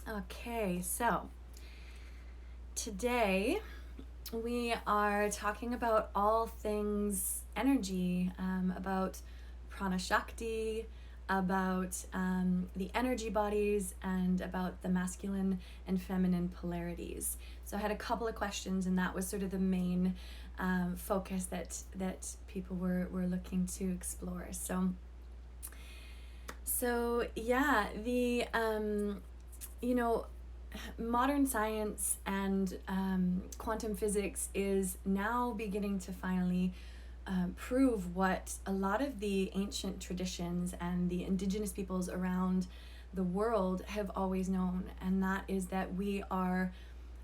Okay, so today we are talking about all things energy, about Prana Shakti, about the energy bodies, and about the masculine and feminine polarities. So I had a couple of questions, and that was sort of the main focus that people were looking to explore. So yeah, the modern science and quantum physics is now beginning to finally prove what a lot of the ancient traditions and the indigenous peoples around the world have always known, and that is that we are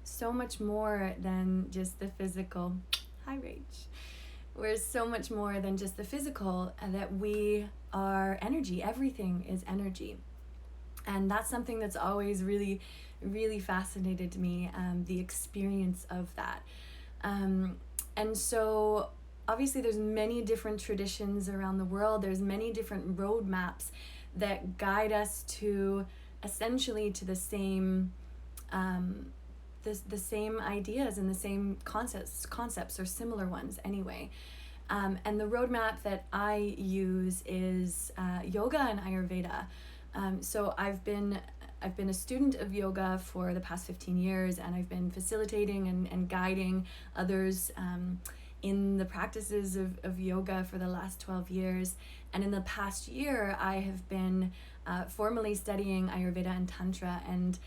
so much more than just the physical. Hi, Rach. We're so much more than just the physical, and that we are energy. Everything is energy. And that's something that's always really fascinated me, the experience of that. And so obviously there's many different traditions around the world. There's many different roadmaps that guide us to essentially to the same the same ideas and the same concepts or similar ones anyway. And the roadmap that I use is yoga and Ayurveda. So I've been a student of yoga for the past 15 years, and I've been facilitating and guiding others in the practices of yoga for the last 12 years. And in the past year, I have been formally studying Ayurveda and Tantra, and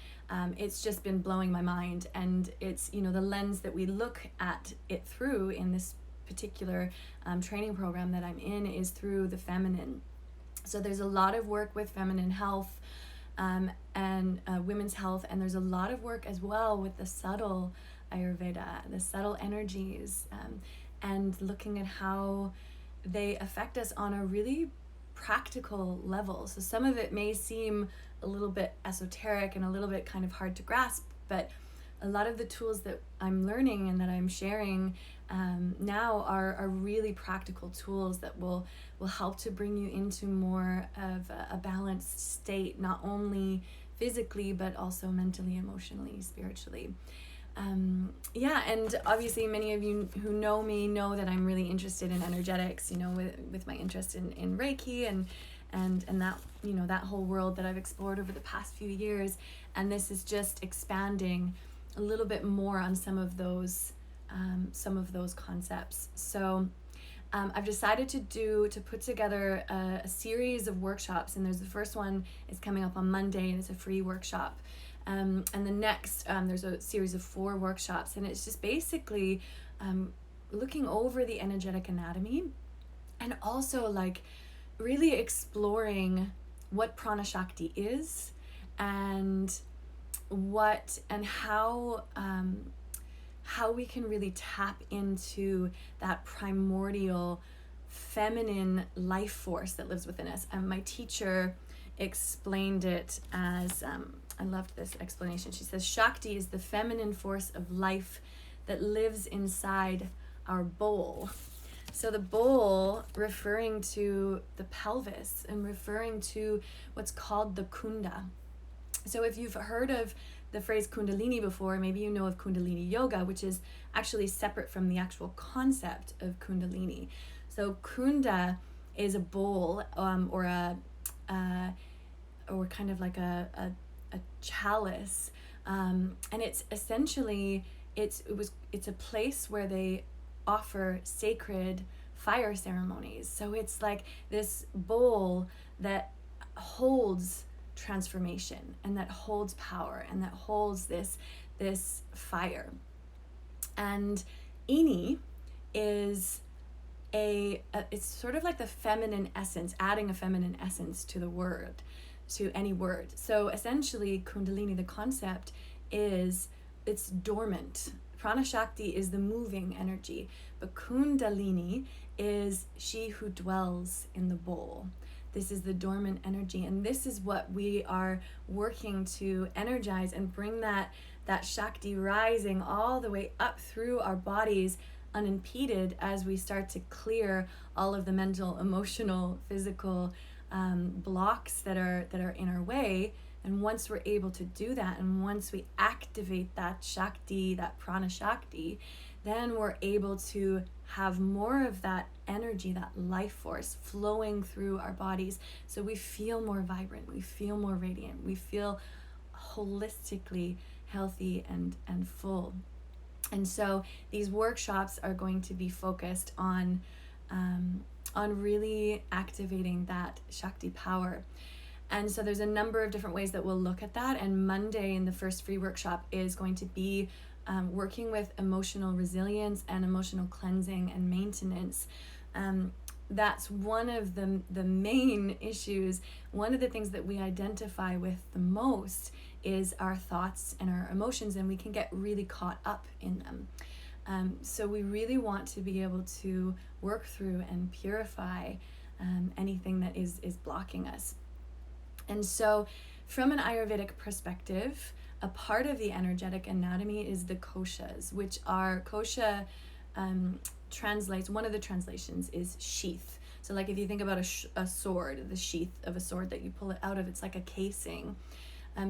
it's just been blowing my mind. And it's, the lens that we look at it through in this particular training program that I'm in is through the feminine. So there's a lot of work with feminine health and women's health, and there's a lot of work as well with the subtle Ayurveda, the subtle energies, and looking at how they affect us on a really practical level. So some of it may seem a little bit esoteric and a little bit kind of hard to grasp, but a lot of the tools that I'm learning and that I'm sharing now are really practical tools that will help to bring you into more of a balanced state, not only physically, but also mentally, emotionally, spiritually. And obviously many of you who know me know that I'm really interested in energetics, with my interest in Reiki and that, that whole world that I've explored over the past few years. And this is just expanding a little bit more on some of those concepts. So I've decided to put together a series of workshops, and there's the first one is coming up on Monday, and it's a free workshop. And the next, there's a series of 4 workshops, and it's just basically looking over the energetic anatomy, and also like really exploring what Prana Shakti is, and what and how we can really tap into that primordial feminine life force that lives within us. And my teacher explained it as, I loved this explanation. She says, Shakti is the feminine force of life that lives inside our bowl. So the bowl referring to the pelvis and referring to what's called the kunda. So if you've heard of the phrase Kundalini before, maybe you know of Kundalini yoga, which is actually separate from the actual concept of Kundalini. So Kunda is a bowl, or kind of like a chalice, and it's essentially it's a place where they offer sacred fire ceremonies. So it's like this bowl that holds transformation, and that holds power, and that holds this fire. And Ini is it's sort of like the feminine essence, adding a feminine essence to the word, to any word. So essentially Kundalini, the concept is it's dormant. Prana Shakti is the moving energy, but Kundalini is she who dwells in the bowl. This is the dormant energy, and this is what we are working to energize and bring that Shakti rising all the way up through our bodies unimpeded as we start to clear all of the mental, emotional, physical blocks that are in our way And once we're able to do that, and once we activate that Shakti, that Prana Shakti, then we're able to have more of that energy, that life force flowing through our bodies. So we feel more vibrant, we feel more radiant, we feel holistically healthy and full. And so these workshops are going to be focused on really activating that Shakti power. And so there's a number of different ways that we'll look at that. And Monday in the first free workshop is going to be working with emotional resilience and emotional cleansing and maintenance. That's one of the main issues. One of the things that we identify with the most is our thoughts and our emotions, and we can get really caught up in them. So we really want to be able to work through and purify anything that is blocking us. And so from an Ayurvedic perspective, a part of the energetic anatomy is the koshas, which are kosha translates, one of the translations is sheath. So like if you think about a sword, the sheath of a sword that you pull it out of, it's like a casing.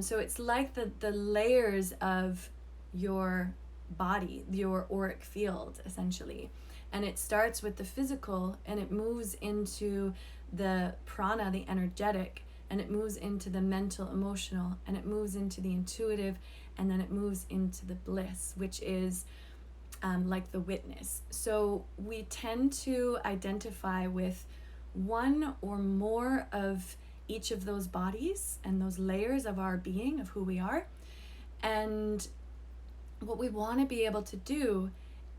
So it's like the layers of your body, your auric field, essentially. And it starts with the physical, and it moves into the prana, the energetic, and it moves into the mental, emotional, and it moves into the intuitive, and then it moves into the bliss, which is like the witness. So we tend to identify with one or more of each of those bodies and those layers of our being, of who we are. And what we want to be able to do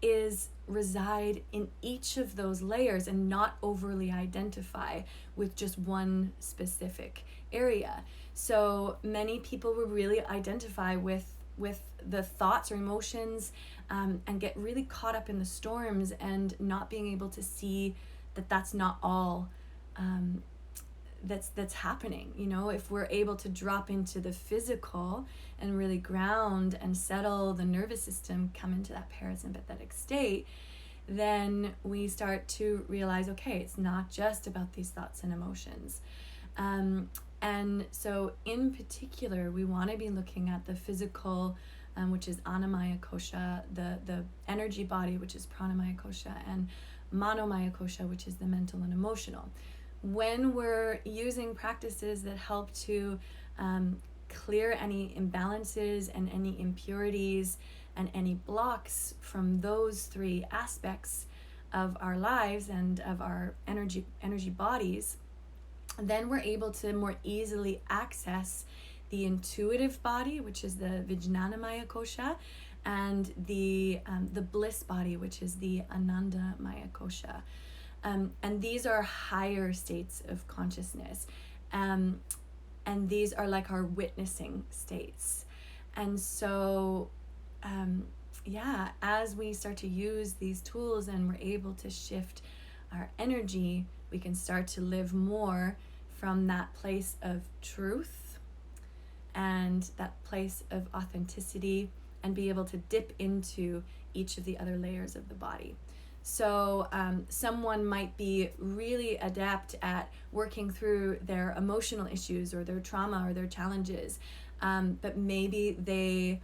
is reside in each of those layers and not overly identify with just one specific area. So many people will really identify with the thoughts or emotions and get really caught up in the storms and not being able to see that that's not all that's happening. You know, if we're able to drop into the physical and really ground and settle the nervous system, come into that parasympathetic state, then we start to realize, okay, it's not just about these thoughts and emotions. And so in particular, we want to be looking at the physical, which is Annamaya Kosha, the energy body, which is Pranamaya Kosha, and Manomaya Kosha, which is the mental and emotional. When we're using practices that help to clear any imbalances and any impurities and any blocks from those three aspects of our lives and of our energy bodies, then we're able to more easily access the intuitive body, which is the Vijnanamaya Kosha, and the bliss body, which is the Anandamaya Kosha. And these are higher states of consciousness. And these are like our witnessing states. And so, as we start to use these tools and we're able to shift our energy, we can start to live more from that place of truth and that place of authenticity, and be able to dip into each of the other layers of the body. So someone might be really adept at working through their emotional issues or their trauma or their challenges, but maybe they,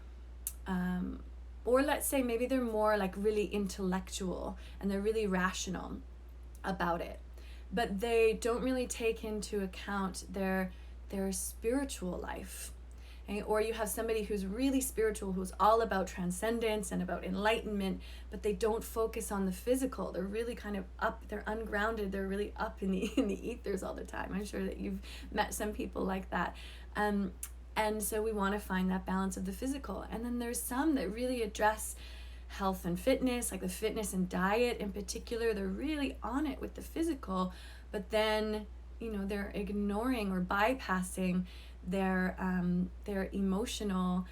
or let's say maybe they're more like really intellectual and they're really rational about it, but they don't really take into account their spiritual life. Okay? Or you have somebody who's really spiritual, who's all about transcendence and about enlightenment, but they don't focus on the physical. They're really kind of up, they're ungrounded, they're really up in the ethers all the time. I'm sure that you've met some people like that. And so we want to find that balance of the physical. And then there's some that really address health and fitness, like the fitness and diet in particular. They're really on it with the physical, but then, you know, they're ignoring or bypassing their emotional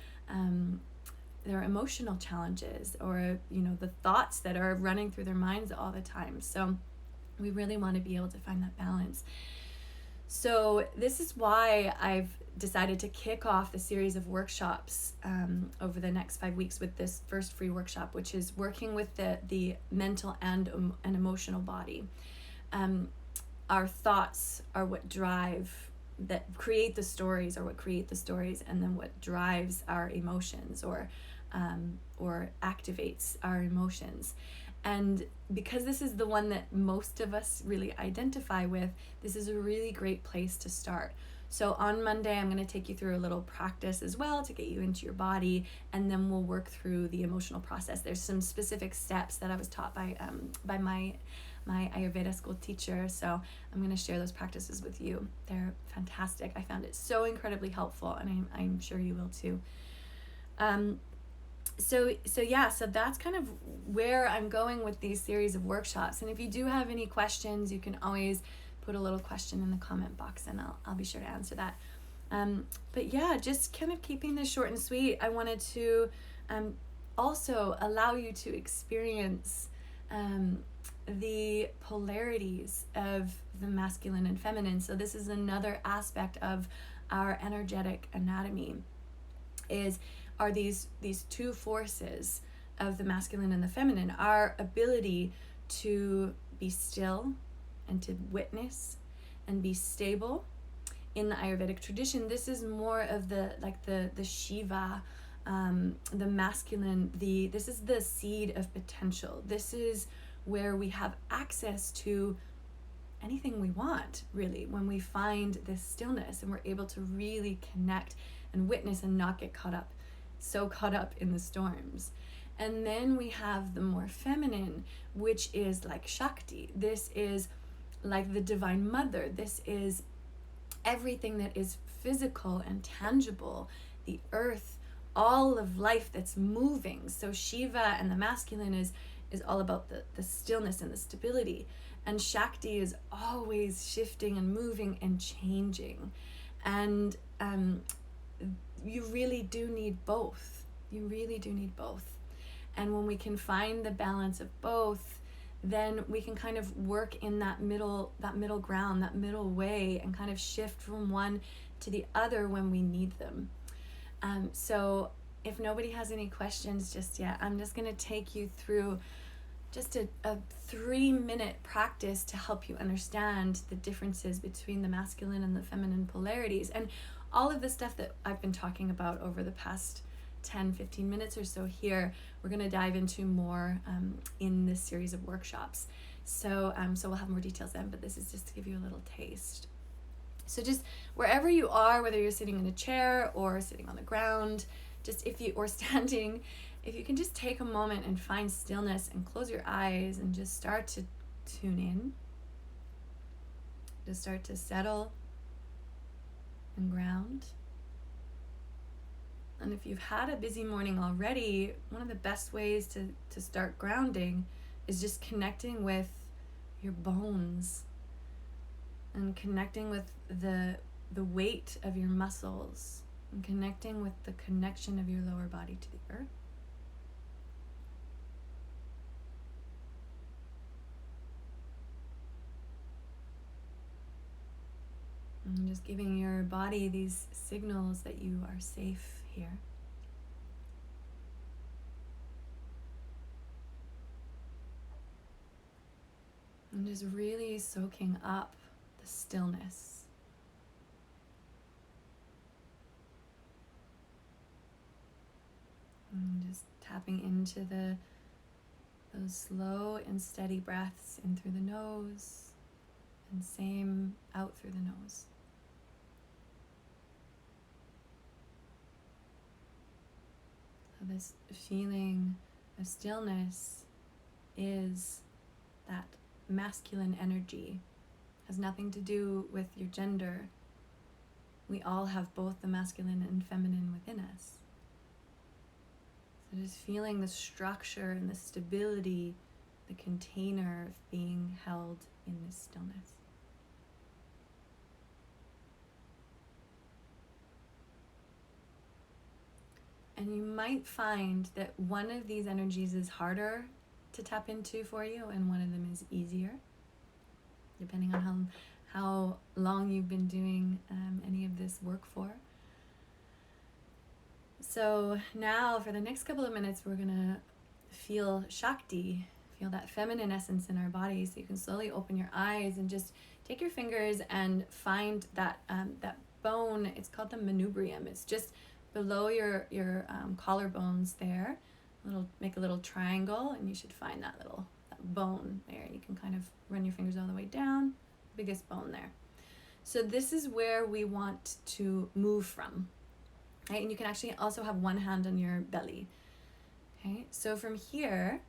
challenges, or, you know, the thoughts that are running through their minds all the time. So we really want to be able to find that balance. So this is why I've decided to kick off the series of workshops over the next 5 weeks with this first free workshop, which is working with the mental and emotional body. Our thoughts are what drive that create the stories, or what create the stories, and then what drives our emotions, or activates our emotions. And because this is the one that most of us really identify with, this is a really great place to start. So on Monday, I'm going to take you through a little practice as well to get you into your body, and then we'll work through the emotional process. There's some specific steps that I was taught by my Ayurveda school teacher, so I'm going to share those practices with you. They're fantastic. I found it so incredibly helpful, and I'm sure you will too. So that's kind of where I'm going with these series of workshops. And if you do have any questions, you can always put a little question in the comment box, and I'll be sure to answer that. But yeah, just kind of keeping this short and sweet, I wanted to also allow you to experience the polarities of the masculine and feminine. So this is another aspect of our energetic anatomy, are these two forces of the masculine and the feminine, our ability to be still and to witness and be stable. In the Ayurvedic tradition, this is more of the Shiva, the masculine, this is the seed of potential. This is where we have access to anything we want, really, when we find this stillness and we're able to really connect and witness and not get caught up in the storms. And then we have the more feminine, which is like Shakti. This is like the Divine Mother. This is everything that is physical and tangible, the earth, all of life that's moving. So Shiva and the masculine is all about the stillness and the stability. And Shakti is always shifting and moving and changing. And you really do need both. You really do need both. And when we can find the balance of both, then we can kind of work in that middle ground, that middle way, and kind of shift from one to the other when we need them. So if nobody has any questions just yet, I'm just going to take you through just a 3-minute practice to help you understand the differences between the masculine and the feminine polarities. And all of the stuff that I've been talking about over the past 10-15 minutes or so here, we're going to dive into more in this series of workshops. So we'll have more details then, but this is just to give you a little taste. So just wherever you are, whether you're sitting in a chair or sitting on the ground, or standing, if you can just take a moment and find stillness and close your eyes and just start to tune in, just start to settle and ground. And if you've had a busy morning already, one of the best ways to start grounding is just connecting with your bones and connecting with the weight of your muscles and connecting with the connection of your lower body to the earth. And just giving your body these signals that you are safe here. And just really soaking up the stillness. And just tapping into those slow and steady breaths in through the nose, and same out through the nose. So this feeling of stillness is that masculine energy. It has nothing to do with your gender. We all have both the masculine and feminine within us. So just feeling the structure and the stability, the container of being held in this stillness. And you might find that one of these energies is harder to tap into for you, and one of them is easier, depending on how long you've been doing any of this work for. So now for the next couple of minutes, we're gonna feel Shakti, Feel that feminine essence in our body. So you can slowly open your eyes and just take your fingers and find that that bone. It's called the manubrium. It's just below your collarbones there. Make a little triangle, and you should find that bone there. You can kind of run your fingers all the way down, biggest bone there. So this is where we want to move from, right? And you can actually also have one hand on your belly. Okay, so from here,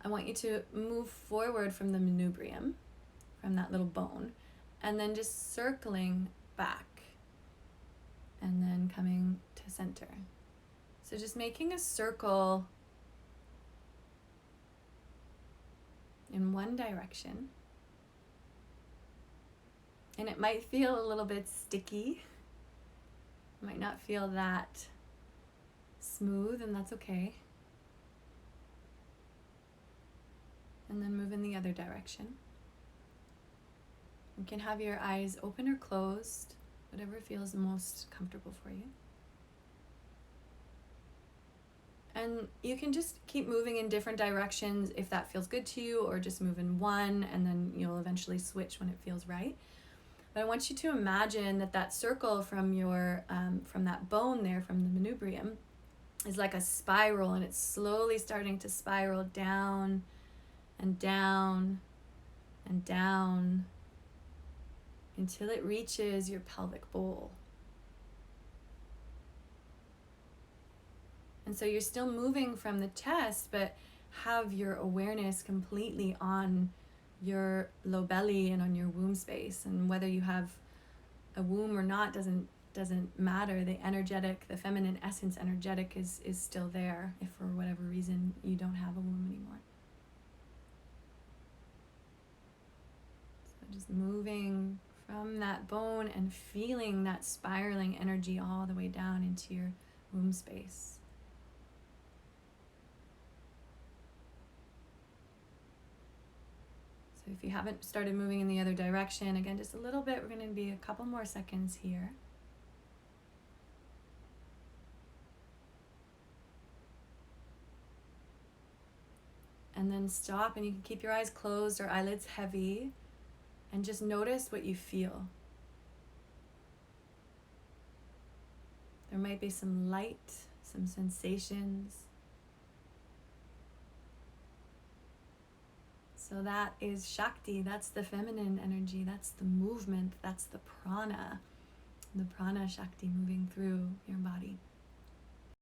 I want you to move forward from the manubrium, from that little bone, and then just circling back, and then coming to center. So just making a circle in one direction. And it might feel a little bit sticky. It might not feel that smooth, and that's okay. And then move in the other direction. You can have your eyes open or closed, whatever feels most comfortable for you. And you can just keep moving in different directions if that feels good to you, or just move in one, and then you'll eventually switch when it feels right. But I want you to imagine that circle from your from that bone there, from the manubrium, is like a spiral, and it's slowly starting to spiral down and down and down until it reaches your pelvic bowl. And so you're still moving from the chest, but have your awareness completely on your low belly and on your womb space. And whether you have a womb or not doesn't matter. The energetic, the feminine essence energetic is still there if for whatever reason you don't have a womb anymore. So just moving from that bone and feeling that spiraling energy all the way down into your womb space. So if you haven't started moving in the other direction, again, just a little bit, we're going to be a couple more seconds here. And then stop, and you can keep your eyes closed or eyelids heavy, and just notice what you feel. There might be some light, some sensations. So that is Shakti, that's the feminine energy, that's the movement, that's the Prana Shakti moving through your body.